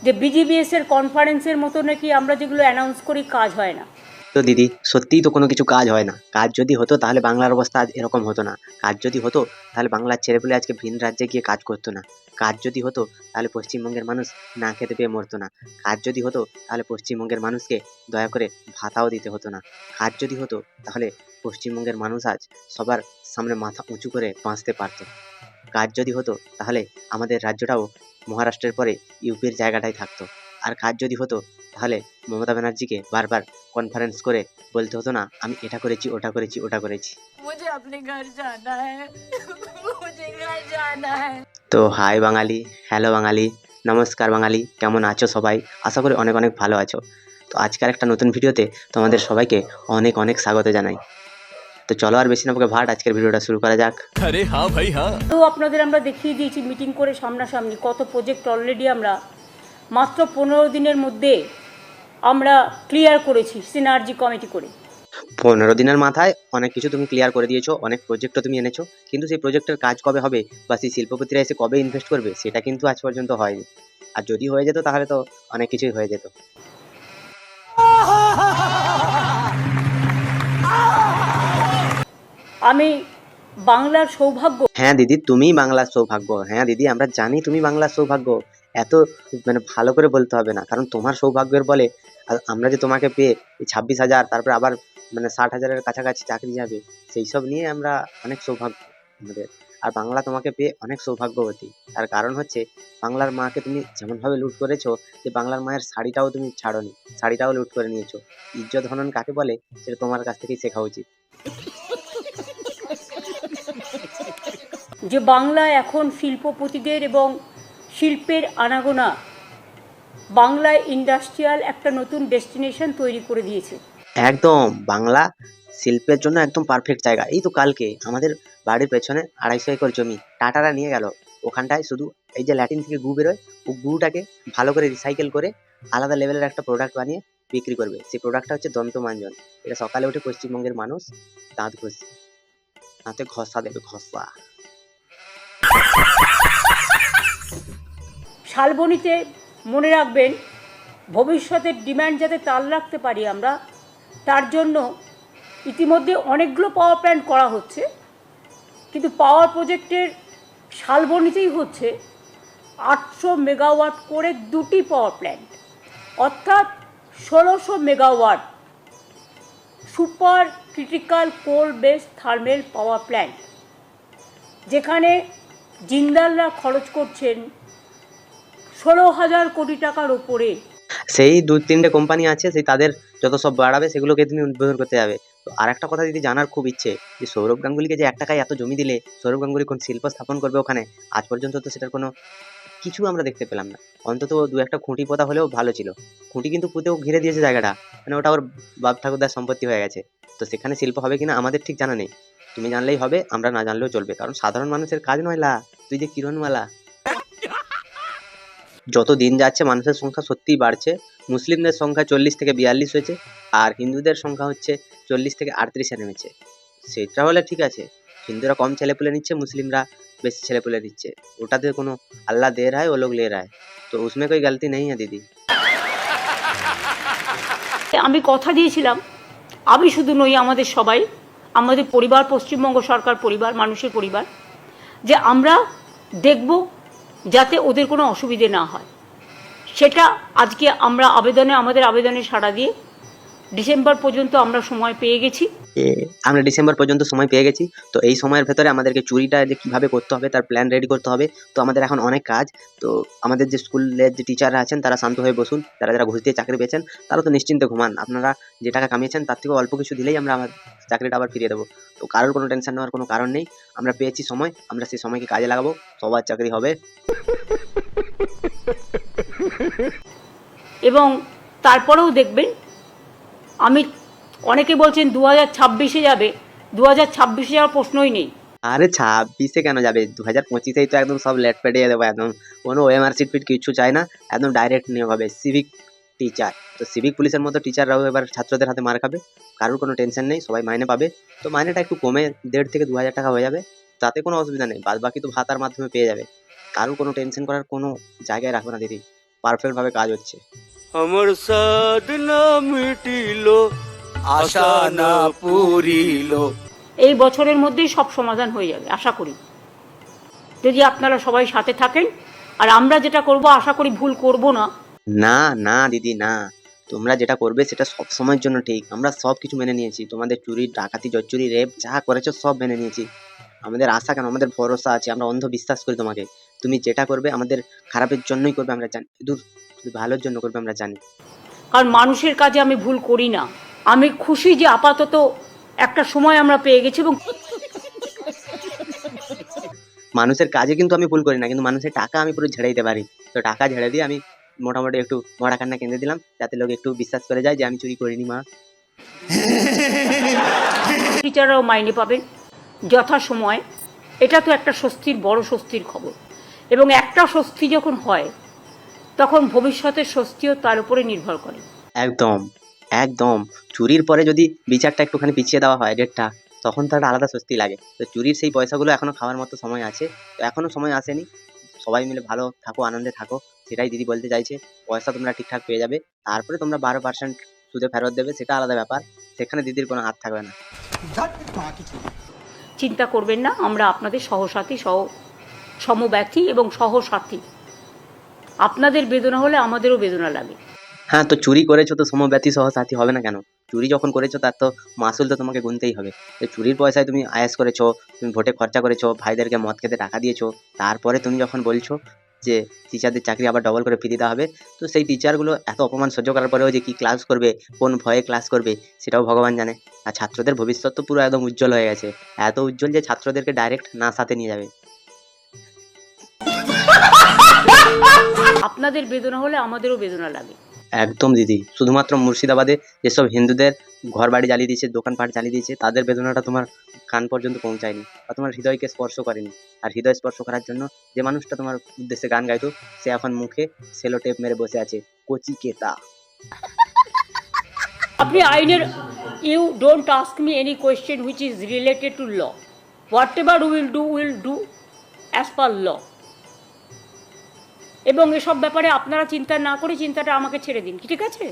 যে বিজিবিএস এর কনফারেন্সের মতো নাকি আমরা যেগুলো অ্যানাউন্স করি কাজ হয় না। তো দিদি, সত্যিই তো কোনো কিছু কাজ হয় না। কাজ যদি হতো তাহলে বাংলার অবস্থা আজ এরকম হতো না। কাজ যদি হতো তাহলে বাংলার ছেলেপুলে আজকে ভিন রাজ্যে গিয়ে কাজ করতো না। কাজ যদি হতো তাহলে পশ্চিমবঙ্গের মানুষ না খেতে পেয়ে মরতো না। কাজ যদি হতো তাহলে পশ্চিমবঙ্গের মানুষকে দয়া করে ভাতাও দিতে হতো না। কাজ যদি হতো তাহলে পশ্চিমবঙ্গের মানুষ আজ সবার সামনে মাথা উঁচু করে বাঁচতে পারতো। কাজ যদি হতো তাহলে আমাদের রাজ্যটাও মহারাষ্ট্রের পরে ইউপির জায়গাটাই থাকতো। আর কাজ যদি হতো তাহলে মমতা ব্যানার্জিকে বারবার কনফারেন্স করে বলতে হতো না আমি এটা করেছি, ওটা করেছি, ওটা করেছি। मुझे अपने घर जाना है मुझे घर जाना है। তো হাই বাঙালি, হ্যালো বাঙালি, নমস্কার বাঙালি, কেমন আছো সবাই? আশা করি অনেক অনেক ভালো আছো। তো আজকের একটা নতুন ভিডিওতে তোমাদের সবাইকে অনেক অনেক স্বাগত জানাই। তো চলো আর বেশি না বকে ভাট আজকের ভিডিওটা শুরু করা যাক। अरे हाँ भाई हाँ। তো আপনাদের আমরা দেখিয়ে দিয়েছি মিটিং করে সামনাসামনি কত প্রজেক্ট অলরেডি আমরা মাত্র 15 দিনের মধ্যে আমরা ক্লিয়ার করেছি সিনার্জি কমিটি করে। 15 দিনের মাথায় অনেক কিছু তুমি ক্লিয়ার করে দিয়েছো, অনেক প্রজেক্টও তুমি এনেছো, কিন্তু সেই প্রজেক্টের কাজ কবে হবে বা সেই শিল্পপতিরা এসে কবে ইনভেস্ট করবে সেটা কিন্তু আজ পর্যন্ত হয়নি। আর যদি হয়ে যেত তাহলে তো অনেক কিছুই হয়ে যেত। আমি বাংলার সৌভাগ্য। হ্যাঁ দিদি, তুমি বাংলার সৌভাগ্য। হ্যাঁ দিদি, আমরা জানি তুমি বাংলার সৌভাগ্য। এত ভালো করে বলতে হবে না, কারণ তোমার সৌভাগ্যের বলে আমরা যে তোমাকে পেয়ে এই 26,000 তারপরে আবার 60,000-এর কাছাকাছি চাকরি যাবে, সেই সব নিয়ে আমরা অনেক সৌভাগ্য আমাদের। আর বাংলা তোমাকে পেয়ে অনেক সৌভাগ্যবতী। তার কারণ হচ্ছে বাংলার মাকে তুমি যেমনভাবে লুট করেছো, যে বাংলার মায়ের শাড়িটাও তুমি ছাড়োনি, শাড়িটাও লুট করে নিয়েছো। ইজ্জত হনন কাকে বলে সেটা তোমার কাছ থেকেই শেখা উচিত। যে বাংলা এখন শিল্পপতিদের এবং শিল্পের আনাগোনা, বাংলায় ইন্ডাস্ট্রিয়াল একটা নতুন ডেস্টিনেশন তৈরি করে দিয়েছে। একদম বাংলা শিল্পের জন্য একদম পারফেক্ট জায়গা। এই তো কালকে আমাদের বাড়ির পেছনে 250 একর জমি টাটারা নিয়ে গেল। ওখানটায় শুধু এই যে ল্যাটিন থেকে গু বেরোয়, ও গুটাকে ভালো করে রিসাইকেল করে আলাদা লেভেলের একটা প্রোডাক্ট বানিয়ে বিক্রি করবে। সেই প্রোডাক্টটা হচ্ছে দন্তমাঞ্জন। এটা সকালে উঠে পশ্চিমবঙ্গের মানুষ দাঁত ঘষবে, দাঁতে ঘষা দেবে, ঘষা। শালবনীতে মনে রাখবেন, ভবিষ্যতের ডিম্যান্ড যাতে তাল রাখতে পারি আমরা, তার জন্য ইতিমধ্যে অনেকগুলো পাওয়ার প্ল্যান্ট করা হচ্ছে, কিন্তু পাওয়ার প্রজেক্টের শালবনীতেই হচ্ছে 800 মেগাওয়াট করে 2টি পাওয়ার প্ল্যান্ট, অর্থাৎ 1600 মেগাওয়াট সুপার ক্রিটিক্যাল কোল বেসড থার্মেল পাওয়ার প্ল্যান্ট, যেখানে জিন্দালরা খরচ করছেন 16,000 কোটি টাকার ওপরে। সেই 2-3টে কোম্পানি আছে, সেই তাদের যত সব বাড়াবে সেগুলোকে তুমি উদ্বোধন করতে যাবে। তো আর একটা কথা দিদি জানার খুব ইচ্ছে, যে সৌরভ গাঙ্গুলিকে যে 1 টাকায় এত জমি দিলে সৌরভ গাঙ্গুলি কোন শিল্প স্থাপন করবে ওখানে? আজ পর্যন্ত তো সেটার কোনো কিছু আমরা দেখতে পেলাম না। অন্তত 2-1টা খুঁটি পোতা হলেও ভালো ছিল। খুঁটি কিন্তু পুঁতেও ঘিরে দিয়েছে জায়গাটা, ওটা ওর বাপ ঠাকুরদার সম্পত্তি হয়ে গেছে। তো সেখানে শিল্প হবে কিনা আমাদের ঠিক জানা নেই। তুমি জানলেই হবে, আমরা না জানলেও চলবে, কারণ সাধারণ মানুষের কাজ নয় লা। তুই যে কিরণমালা। যত দিন যাচ্ছে মানুষের সংখ্যা সত্যিই বাড়ছে। মুসলিমদের সংখ্যা 40 থেকে 42 হয়েছে, আর হিন্দুদের সংখ্যা হচ্ছে 40 থেকে 38-এ নেমেছে। সেটা হলে ঠিক আছে, হিন্দুরা কম ছেলেপুলে নিচ্ছে, মুসলিমরা বেশি ছেলেপুলে নিচ্ছে। ওটাতে কোনো আল্লাহ দে रहा है वो लोग ले रहा है, तो उसमें कोई गलती नहीं है दीदी। আমি কথা দিয়েছিলাম, আমি শুধু নই, আমাদের সবাই, আমাদের পরিবার, পশ্চিমবঙ্গ সরকার পরিবার, মানুষের পরিবার, যে আমরা দেখব যাতে ওদের কোনো অসুবিধে না হয়। সেটা আজকে আমরা আমাদের আবেদনে সাড়া দিয়ে ডিসেম্বর পর্যন্ত আমরা সময় পেয়ে গেছি। আমরা ডিসেম্বর পর্যন্ত সময় পেয়ে গেছি। তো এই সময়ের ভেতরে আমাদেরকে চুরিটা যে কিভাবে করতে হবে তার প্ল্যান রেডি করতে হবে। তো আমাদের এখন অনেক কাজ। তো আমাদের যে স্কুলের যে টিচাররা আছেন তারা শান্ত হয়ে বসুন। যারা যারা ঘুষ দিয়ে চাকরি পেয়েছেন তারা তো নিশ্চিন্তে ঘুমান। আপনারা যে টাকা কামিয়েছেন তার থেকে অল্প কিছু দিলেই আমরা আমার চাকরিটা আবার ফিরিয়ে দেবো। তো কারোর কোনো টেনশন নেওয়ার কোনো কারণ নেই। আমরা পেয়েছি সময়, আমরা সেই সময়কে কাজে লাগাবো, সবার চাকরি হবে। এবং তারপরেও দেখবেন, আমি অনেকে বলছেন 2026-এ যাবে, 2026-এ যাওয়ার প্রশ্নই নেই। আরে 26-এ কেন যাবে? 2025-এই তো একদম সব লেট পেটিয়ে দেবো একদম। কোনো ওএমআর সিট ফিট কিচ্ছু চাই না, একদম ডাইরেক্ট নিয়োগ হবে। সিভিক টিচার, তো সিভিক পুলিশের মতো টিচাররাও এবার ছাত্রদের হাতে মার খাবে। কারোর কোনো টেনশন নেই, সবাই মাইনে পাবে। তো মাইনেটা একটু কমে 1.5 থেকে 2,000 টাকা হয়ে যাবে, তাতে কোনো অসুবিধা নেই। বাদ বাকি তো ভাতার মাধ্যমে পেয়ে যাবে। কারোর কোনো টেনশন করার কোনো জায়গায় রাখবে না দিদি। পারফেক্ট ভাবে কাজ হচ্ছে। আমার সাধনা মিটিল, আশা না পুরিল। এই বছরের মধ্যেই সব সমাধান হয়ে যাবে আশা করি, যদি আপনারা সবাই সাথে থাকেন। আর আমরা যেটা করব আশা করি ভুল করব না। না না দিদি না, তোমরা যেটা করবে সেটা সব সময়ের জন্য ঠিক। আমরা সব কিছু মেনে নিয়েছি, তোমাদের চুরি ডাকাতি জচ্চুরি রেপ যা করেছো সব মেনে নিয়েছি। আমাদের আশা কেন, আমাদের ভরসা আছে, আমরা অন্ধ বিশ্বাস করি তোমাকে। তুমি যেটা করবে আমাদের খারাপের জন্যই করবে আমরা জানি, শুধু ভালোর জন্য করবে আমরা জানি। কারণ মানুষের কাজে আমি ভুল করি না। আমি খুশি যে আপাতত একটা সময় আমরা পেয়ে গেছি, এবং মানুষের কাজে কিন্তু আমি ভুল করি না, কিন্তু মানুষের টাকা আমি পুরো ঝেড়ে দিতে পারি। তো টাকা ঝেড়ে দিয়ে আমি মোটামুটি একটু মরা কান্না কেঁদে দিলাম, যাতে লোক একটু বিশ্বাস করে যায় যে আমি চুরি করিনি মা। টিচাররাও মাইনে পাবেন যথাসময়ে। এটা তো একটা স্বস্তির, বড় স্বস্তির খবর। এবং একটা স্বস্তি যখন হয় তখন ভবিষ্যতের স্বস্তিও তার উপরে নির্ভর করে। একদম একদম, চুরির পরে যদি বিচারটা একটুখানি পিছিয়ে দেওয়া হয় ডেটটা, তখন তো একটা আলাদা স্বস্তি লাগে। তো চুরির সেই পয়সাগুলো এখনো খাওয়ার মতো সময় আছে, তো এখনো সময় আসেনি। সবাই মিলে ভালো থাকো, আনন্দে থাকো, সেটাই দিদি বলতে চাইছে। পয়সা তোমরা ঠিকঠাক পেয়ে যাবে, তারপরে তোমরা 12% সুদে ফেরত দেবে, সেটা আলাদা ব্যাপার। সেখানে দিদির কোনো হাত থাকবে না। চিন্তা করবেন না, আমরা আপনাদের সহসাথী, সমব্যথী এবং সহসাথী। আপনাদের বেদনা হলে আমাদেরও বেদনা লাগে। হ্যাঁ, তো চুরি করেছো তো সমব্যথী সহসাথী হবে না কেন? চুরি যখন করেছো তার তো মাসুল তো তোমাকে গুনতেই হবে। তো চুরির পয়সায় তুমি আয়েশ করেছো, তুমি ভোটে খরচা করেছো, ভাইদেরকে মদ খেতে টাকা দিয়েছো, তারপরে তুমি যখন বলছো যে টিচারদের চাকরি আবার ডবল করে ফিরিয়ে দেওয়া হবে, তো সেই টিচারগুলো এত অপমান সহ্য করার পরেও যে কি ক্লাস করবে, কোন ভয়ে ক্লাস করবে, সেটাও ভগবান জানে। আর ছাত্রদের ভবিষ্যৎ তো পুরো একদম উজ্জ্বল হয়ে গেছে, এত উজ্জ্বল যে ছাত্রদেরকে ডাইরেক্ট না সাথে নিয়ে যাবে। আপনাদের বেদনা হলে আমাদেরও বেদনা লাগে। একদম দিদি, শুধুমাত্র মুর্শিদাবাদে যেসব হিন্দুদের ঘর বাড়ি জ্বালিয়ে দিয়েছে, দোকানপাট জ্বালিয়ে দিয়েছে, তাদের বেদনাটা তোমার কান পর্যন্ত পৌঁছায়নি বা তোমার হৃদয়কে স্পর্শ করেনি। আর হৃদয় স্পর্শ করার জন্য যে মানুষটা তোমার উদ্দেশ্যে গান গাইতো, সে এখন মুখে সেলো টেপ মেরে বসে আছে, কচি কেতা। আপনি আইনের, you don't ask me any question which is related to law. Whatever will do as per law. এবং এসব ব্যাপারে আপনারা চিন্তা না করে চিন্তাটা আমাকে ছেড়ে দিন, ঠিক আছে?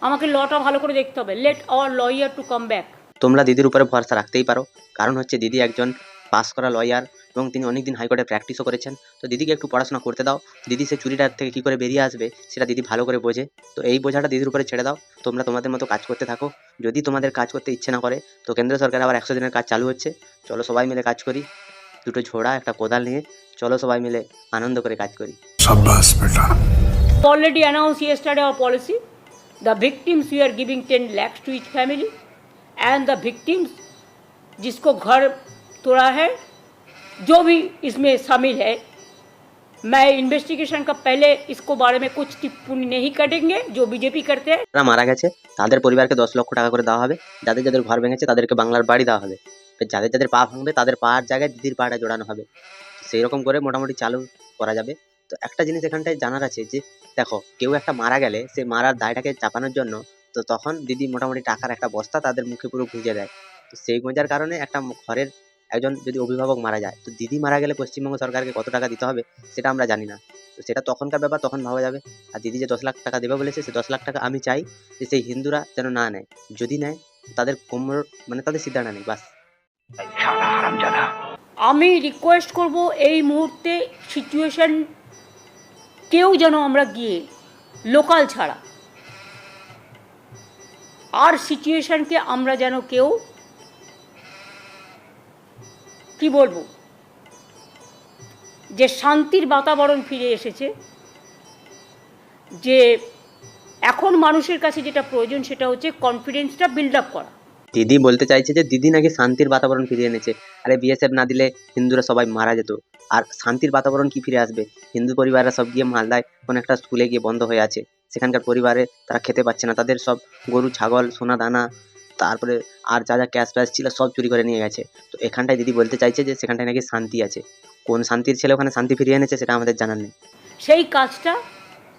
আমাকে লটা ভালো করে দেখতে হবে। Let our lawyer to come back. তোমরা দিদির উপরে ভরসা রাখতেই পারো, কারণ হচ্ছে দিদি একজন পাস করা লয়ার এবং তিনি অনেকদিন হাইকোর্টে প্র্যাকটিসও করেছেন। তো দিদিকে একটু পড়াশোনা করতে দাও, দিদি সে চুরিটার থেকে কী করে বেরিয়ে আসবে সেটা দিদি ভালো করে বোঝে। তো এই বোঝাটা দিদির উপরে ছেড়ে দাও, তোমরা তোমাদের মতো কাজ করতে থাকো। যদি তোমাদের কাজ করতে ইচ্ছে না করে, তো কেন্দ্র সরকার আবার 100 দিনের কাজ চালু হচ্ছে, চলো সবাই মিলে কাজ করি। দুটো ঝোড়া একটা কোদাল নিয়ে চলো সবাই মিলে আনন্দ করে কাজ করি। शाबाश बेटा। Already announced yesterday our policy. The victims we are giving 10 lakhs to each family, and the victims जिसको घर तोड़ा है, जो भी इसमें शामिल है, मैं इन्वेस्टिगेशन का पहले इसको बारे में कुछ टिप्पणी नहीं करेंगे जो बीजेपी करते हैं। যারা মারা গেছে তাদের পরিবারকে 10 লক্ষ টাকা করে দেওয়া হবে, যাদের যাদের ঘর ভেঙেছে তাদেরকে বাংলার বাড়ি দেওয়া হবে, যাদের যাদের পা ভাঙবে তাদের পার জায়গায় দিদির পাটা জোড়ানো হবে। সেই রকম করে মোটামুটি চালু করা যাবে। তো একটা জিনিস এখানটায় জানার আছে যে দেখো, কেউ একটা মারা গেলে সে মারার দায়টাকে চাপানোর জন্য তো তখন দিদি মোটামুটি টাকার একটা বস্তা তাদের মুখে পুরো গুঁজে দেয়। তো সেই গোঁজার কারণে একটা ঘরের একজন যদি অভিভাবক মারা যায়, তো দিদি মারা গেলে পশ্চিমবঙ্গ সরকারকে কত টাকা দিতে হবে সেটা আমরা জানি না। তো সেটা তখনকার ব্যাপার, তখন ভাবা যাবে। আর দিদি যে 10 লাখ টাকা দেবে বলেছে, সেই 10 লাখ টাকা আমি চাই যে সেই হিন্দুরা যেন না নেয়, যদি নেয় তাদের কোমর মানে তাদের সিদ্ধান্ত নেই বাস। আমি রিকোয়েস্ট করব এই মুহূর্তে সিচুয়েশন কেউ যেন আমরা গিয়ে লোকাল ছাড়া আর সিচুয়েশনকে আমরা যেন কেউ কি বলবো, যে শান্তির বাতাবরণ ফিরে এসেছে, যে এখন মানুষের কাছে যেটা প্রয়োজন সেটা হচ্ছে কনফিডেন্সটা বিল্ড আপ করা। দিদি বলতে চাইছে যে দিদি নাকি শান্তির বাতাবরণ ফিরিয়ে এনেছে। আরে বিএসএফ না দিলে হিন্দুরা সবাই মারা যেত, আর শান্তির বাতাবরণ কি ফিরে আসবে? হিন্দু পরিবাররা সব গিয়ে মালদায় কোন একটা স্কুলে গিয়ে বন্ধ হয়ে আছে, সেখানকার পরিবারে তারা খেতে পাচ্ছে না, তাদের সব গরু ছাগল সোনা দানা তারপরে আর যা যা ক্যাশ ফ্যাশ ছিল সব চুরি করে নিয়ে গেছে। তো এখানটায় দিদি বলতে চাইছে যে সেখানটায় নাকি শান্তি আছে। কোন শান্তির ছেলে ওখানে শান্তি ফিরিয়ে এনেছে সেটা আমাদের জানার নেই। সেই কাজটা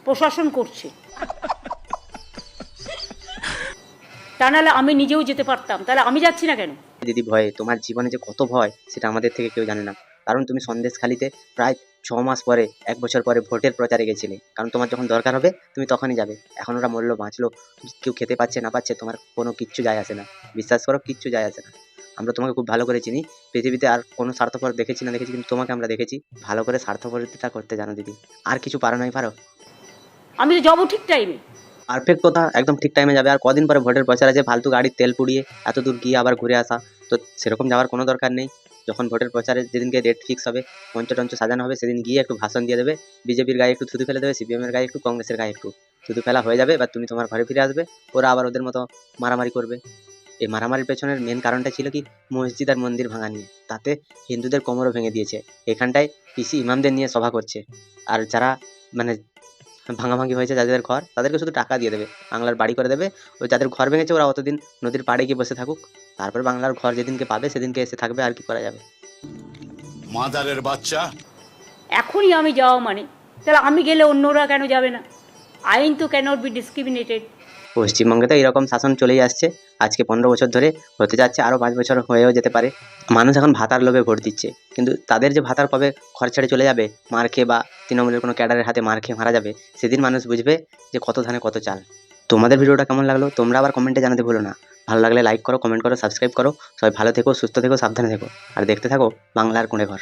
প্রশাসন করছে, তা নাহলে আমি নিজেও যেতে পারতাম, তাহলে আমি যাচ্ছি না কেন? দিদি ভয়ে, তোমার জীবনে যে কত ভয় সেটা আমাদের থেকে কেউ জানে না। কারণ তুমি সন্দেশখালিতে প্রায় 6 মাস পরে 1 বছর পরে ভোটের প্রচারে গেছিলে, কারণ তোমার যখন দরকার হবে তুমি তখনই যাবে। এখন ওরা মরলো বাঁচলো, কেউ খেতে পাচ্ছে না পাচ্ছে, তোমার কোনো কিচ্ছু যায় আসে না। বিশ্বাস করো, কিচ্ছু যায় আসে না। আমরা তোমাকে খুব ভালো করে চিনি। পৃথিবীতে আর কোনো স্বার্থপর দেখেছি না দেখেছি, কিন্তু তোমাকে আমরা দেখেছি ভালো করে স্বার্থপরিতা করতে জানো দিদি। আর কিছু পারো নাই পারো? আমি তো যাবো ঠিক টাইমে। পারফেক্ট কথা, একদম ঠিক টাইমে যাবে। আর কদিন পরে ভোটের প্রচার আছে, ফালতু গাড়ির তেল পুড়িয়ে এত দূর গিয়ে আবার ঘুরে আসা, তো সেরকম যাওয়ার কোনো দরকার নেই। যখন ভোটের প্রচারে যেদিনকে ডেট ফিক্স হবে, মঞ্চ টঞ্চ সাজানো হবে, সেদিন গিয়ে একটু ভাষণ দিয়ে দেবে, বিজেপির গায়ে একটু থুতু ফেলে দেবে, সিপিএম এর গায়ে একটু, কংগ্রেসের গায়ে একটু, থুতু ফেলা হয়ে যাবে। এবার তুমি তোমার ঘরে ফিরে আসবে, ওরা আবার ওদের মতো মারামারি করবে। এই মারামারির পেছনের মেন কারণটা ছিল কি, মসজিদ আর মন্দির ভাঙা নিয়ে। তাতে হিন্দুদের কোমরও ভেঙে দিয়েছে। এখানটায় পিসি ইমামদের নিয়ে সভা করছে, আর যারা মানে ভাঙাভাঙি হয়েছে যাদের ঘর, তাদেরকে শুধু টাকা দিয়ে দেবে, বাংলার বাড়ি করে দেবে। ওই যাদের ঘর ভেঙেছে ওরা অতদিন নদীর পাড়ে গিয়ে বসে থাকুক, তারপর বাংলার ঘর যেদিনকে পাবে সেদিনকে এসে থাকবে, আর কি করা যাবে। মাদারের বাচ্চা। এখনই আমি যাওয়া মানে, তাহলে আমি গেলে অন্যরা কেন যাবে না? আইন তো ক্যানট বি ডিসক্রিমিনেটেড। পশ্চিমবঙ্গে তো এরকম শাসন চলেই আসছে আজকে 15 বছর ধরে, হতে যাচ্ছে আরও 5 বছর হয়েও যেতে পারে। মানুষ এখন ভাতার লোভে ভোট দিচ্ছে, কিন্তু তাদের যে ভাতার পাবে ঘর ছেড়ে চলে যাবে মার খেয়ে, বা তৃণমূলের কোনো ক্যাডারের হাতে মার খেয়ে মারা যাবে, সেদিন মানুষ বুঝবে যে কত ধানে কত চাল। তোমাদের ভিডিওটা কেমন লাগলো তোমরা আবার কমেন্টে জানাতে ভুলো না। ভালো লাগলে লাইক করো, কমেন্ট করো, সাবস্ক্রাইব করো। সবাই ভালো থেকো, সুস্থ থেকো, সাবধানে থেকো, আর দেখতে থাকো বাংলার কুঁড়ে ঘর।